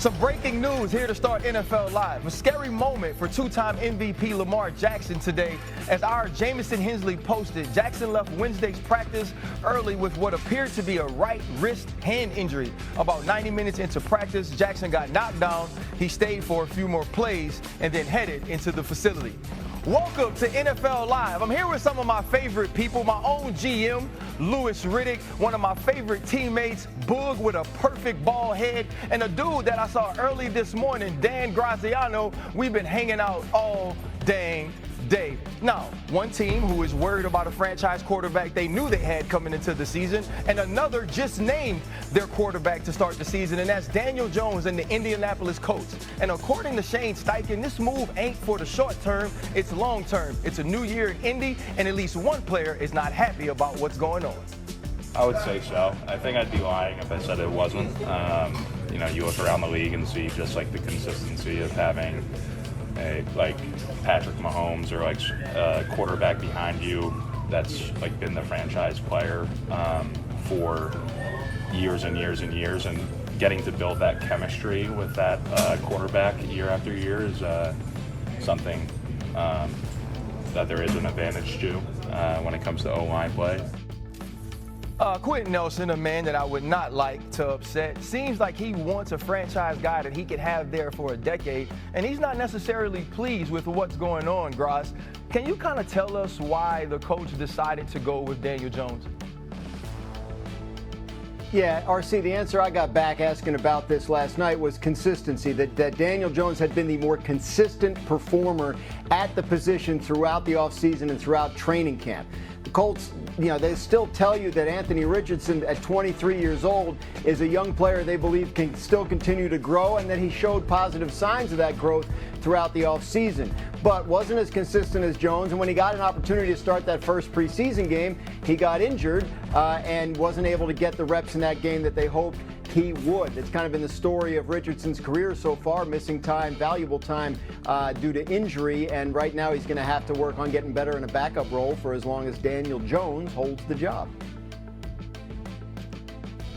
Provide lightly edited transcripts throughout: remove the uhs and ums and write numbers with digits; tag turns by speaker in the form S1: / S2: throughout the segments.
S1: Some breaking news here to start NFL Live. A scary moment for two-time MVP Lamar Jackson today. As our Jamison Hensley posted, Jackson left Wednesday's practice early with what appeared to be a right wrist hand injury. About 90 minutes into practice, Jackson got knocked down. He stayed for a few more plays and then headed into the facility. Welcome to NFL Live. I'm here with some of my favorite people, my own GM, Louis Riddick, one of my favorite teammates, Boog with a perfect ball head, and a dude that I saw early this morning, Dan Graziano. We've been hanging out all dang day. Now, one team who is worried about a franchise quarterback they knew they had coming into the season, and another just named their quarterback to start the season, and that's Daniel Jones and the Indianapolis Colts. And according to Shane Steichen, this move ain't for the short term, it's long term. It's a new year in Indy, and at least one player is not happy about what's going on.
S2: I would say so. I think I'd be lying if I said it wasn't. You look around the league and see just like the consistency of having like Patrick Mahomes or like a quarterback behind you that's like been the franchise player for years and years and years, and getting to build that chemistry with that quarterback year after year is something that there is an advantage to when it comes to O-line play.
S1: Quentin Nelson, a man that I would not like to upset, seems like he wants a franchise guy that he could have there for a decade, and he's not necessarily pleased with what's going on, Gras. Can you kind of tell us why the coach decided to go with Daniel Jones?
S3: Yeah, RC, the answer I got back asking about this last night was consistency, that Daniel Jones had been the more consistent performer at the position throughout the offseason and throughout training camp. The Colts, they still tell you that Anthony Richardson at 23 years old is a young player they believe can still continue to grow, and that he showed positive signs of that growth throughout the offseason, but wasn't as consistent as Jones. And when he got an opportunity to start that first preseason game, he got injured and wasn't able to get the reps in that game that they hoped he would. It's kind of been the story of Richardson's career so far, missing time, valuable time due to injury, and right now he's going to have to work on getting better in a backup role for as long as Daniel Jones holds the job.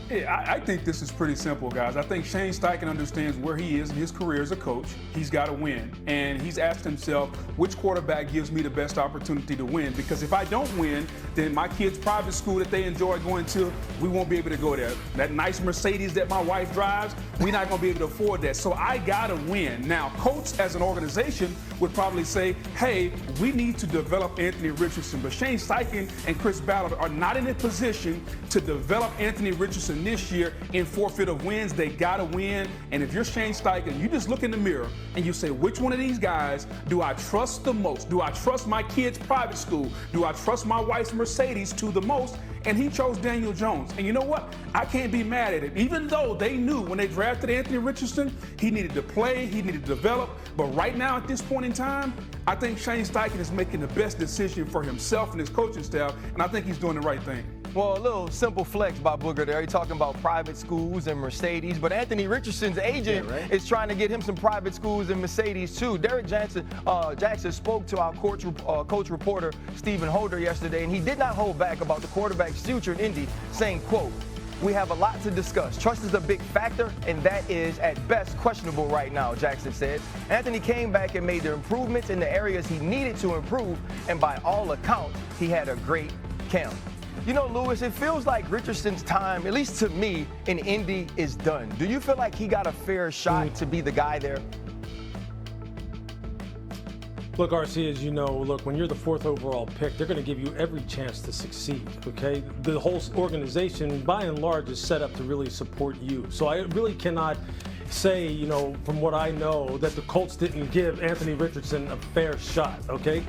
S4: Yeah, I think this is pretty simple, guys. I think Shane Steichen understands where he is in his career as a coach. He's got to win. And he's asked himself, which quarterback gives me the best opportunity to win? Because if I don't win, then my kids' private school that they enjoy going to, we won't be able to go there. That nice Mercedes that my wife drives, we're not going to be able to afford that. So I got to win. Now, Colts as an organization would probably say, hey, we need to develop Anthony Richardson. But Shane Steichen and Chris Ballard are not in a position to develop Anthony Richardson this year in forfeit of wins. They got to win. And if you're Shane Steichen, you just look in the mirror and you say, which one of these guys do I trust the most? Do I trust my kid's private school? Do I trust my wife's Mercedes to the most? And he chose Daniel Jones. And you know what? I can't be mad at it. Even though they knew when they drafted Anthony Richardson, he needed to play, he needed to develop. But right now at this point in time, I think Shane Steichen is making the best decision for himself and his coaching staff, and I think he's doing the right thing.
S1: Well, a little simple flex by Booger there. He's talking about private schools and Mercedes, but Anthony Richardson's agent is trying to get him some private schools and Mercedes too. Derek Jackson spoke to our coach reporter Stephen Holder yesterday, and he did not hold back about the quarterback's future in Indy, saying, quote, "We have a lot to discuss. Trust is a big factor, and that is at best questionable right now," Jackson said. Anthony came back and made the improvements in the areas he needed to improve, and by all accounts, he had a great camp. You know, Louis, it feels like Richardson's time, at least to me, in Indy is done. Do you feel like he got a fair shot to be the guy there?
S5: Look, RC, as you know, when you're the 4th overall pick, they're going to give you every chance to succeed, okay? The whole organization, by and large, is set up to really support you. So I really cannot say, from what I know, that the Colts didn't give Anthony Richardson a fair shot, okay?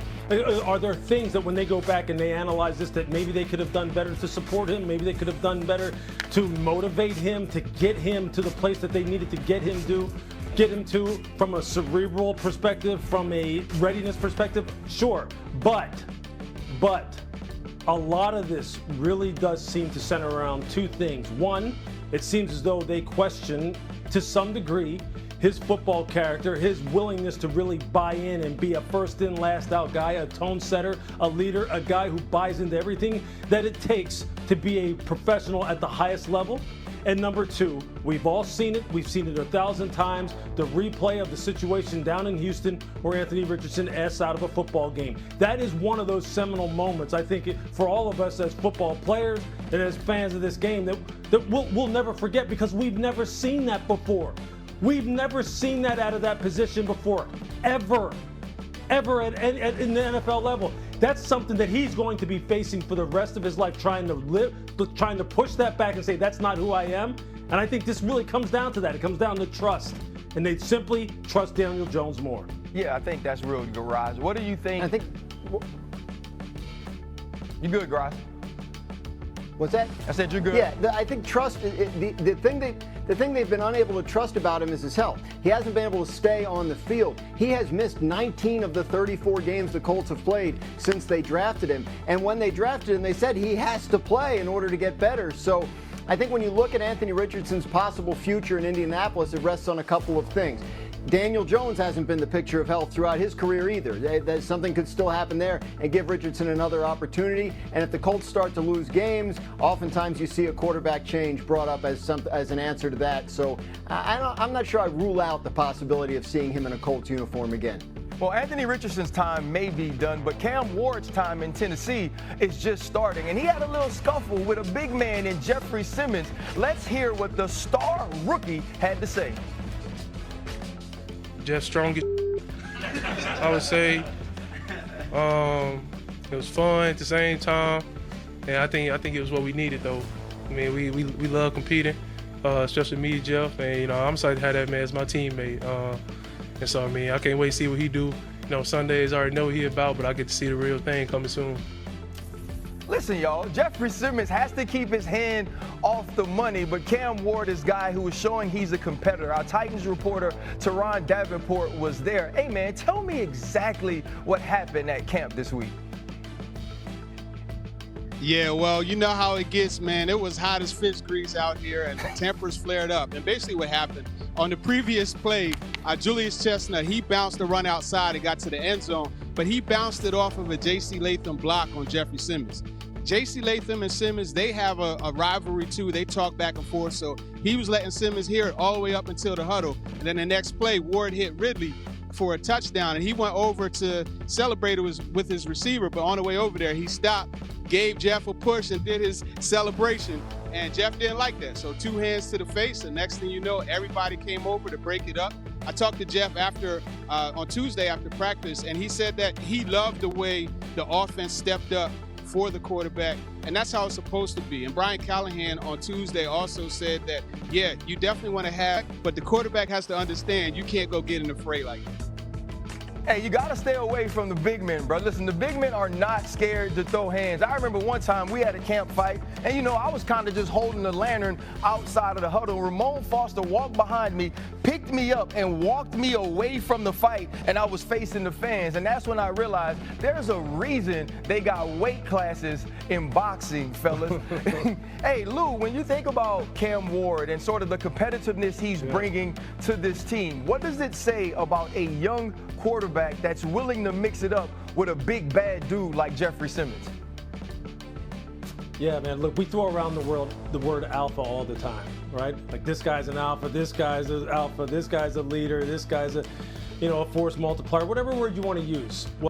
S5: Are there things that when they go back and they analyze this that maybe they could have done better to support him, maybe they could have done better to motivate him, to get him to the place that they needed to get him to from a cerebral perspective, from a readiness perspective? Sure, but a lot of this really does seem to center around two things. One, it seems as though they question, to some degree, his football character, his willingness to really buy in and be a first in, last out guy, a tone setter, a leader, a guy who buys into everything that it takes to be a professional at the highest level. And number two, we've all seen it. We've seen it 1,000 times. The replay of the situation down in Houston where Anthony Richardson asked out of a football game. That is one of those seminal moments, I think, for all of us as football players and as fans of this game that we'll never forget, because we've never seen that before. We've never seen that out of that position before, ever in the NFL level. That's something that he's going to be facing for the rest of his life, trying to push that back and say, that's not who I am. And I think this really comes down to that. It comes down to trust. And they simply trust Daniel Jones more.
S1: Yeah, I think that's real, Garage. What do you think?
S3: I think.
S1: You good, Garage?
S3: What's that?
S1: I said you're good.
S3: Yeah, I think trust. The thing they've been unable to trust about him is his health. He hasn't been able to stay on the field. He has missed 19 of the 34 games the Colts have played since they drafted him. And when they drafted him, they said he has to play in order to get better. So I think when you look at Anthony Richardson's possible future in Indianapolis, it rests on a couple of things. Daniel Jones hasn't been the picture of health throughout his career either. Something could still happen there and give Richardson another opportunity. And if the Colts start to lose games, oftentimes you see a quarterback change brought up as an answer to that. So I'm not sure I rule out the possibility of seeing him in a Colts uniform again.
S1: Well, Anthony Richardson's time may be done, but Cam Ward's time in Tennessee is just starting. And he had a little scuffle with a big man in Jeffrey Simmons. Let's hear what the star rookie had to say.
S6: Just strongest, I would say. It was fun at the same time, and I think it was what we needed, though. I mean, we love competing, especially me, Jeff, and I'm excited to have that man as my teammate. And so I mean, I can't wait to see what he do. Sundays I already know what he about, but I get to see the real thing coming soon.
S1: Listen, y'all, Jeffrey Simmons has to keep his hand off the money, but Cam Ward is a guy who is showing he's a competitor. Our Titans reporter, Teron Davenport, was there. Hey, man, tell me exactly what happened at camp this week.
S7: Yeah, well, you know how it gets, man. It was hot as fish grease out here, and the tempers flared up. And basically what happened, on the previous play, Julius Chestnut, he bounced a run outside and got to the end zone, but he bounced it off of a J.C. Latham block on Jeffrey Simmons. J.C. Latham and Simmons, they have a rivalry too. They talk back and forth, so he was letting Simmons hear it all the way up until the huddle. And then the next play, Ward hit Ridley for a touchdown, and he went over to celebrate it with his receiver, but on the way over there, he stopped, gave Jeff a push, and did his celebration, and Jeff didn't like that. So 2 hands to the face, and next thing you know, everybody came over to break it up. I talked to Jeff on Tuesday after practice, and he said that he loved the way the offense stepped up for the quarterback, and that's how it's supposed to be. And Brian Callahan on Tuesday also said that, yeah, you definitely want to have, but the quarterback has to understand you can't go get in a fray like that.
S1: Hey, you got to stay away from the big men, bro. Listen, the big men are not scared to throw hands. I remember one time we had a camp fight, and, I was kind of just holding the lantern outside of the huddle. Ramon Foster walked behind me, picked me up, and walked me away from the fight, and I was facing the fans. And that's when I realized there's a reason they got weight classes in boxing, fellas. Hey, Lou, when you think about Cam Ward and sort of the competitiveness he's bringing to this team, what does it say about a young quarterback that's willing to mix it up with a big bad dude like Jeffrey Simmons?
S5: Yeah, man, look, we throw around the word alpha all the time, right? Like, this guy's an alpha, this guy's an alpha, this guy's a leader, this guy's a force multiplier, whatever word you want to use. Well,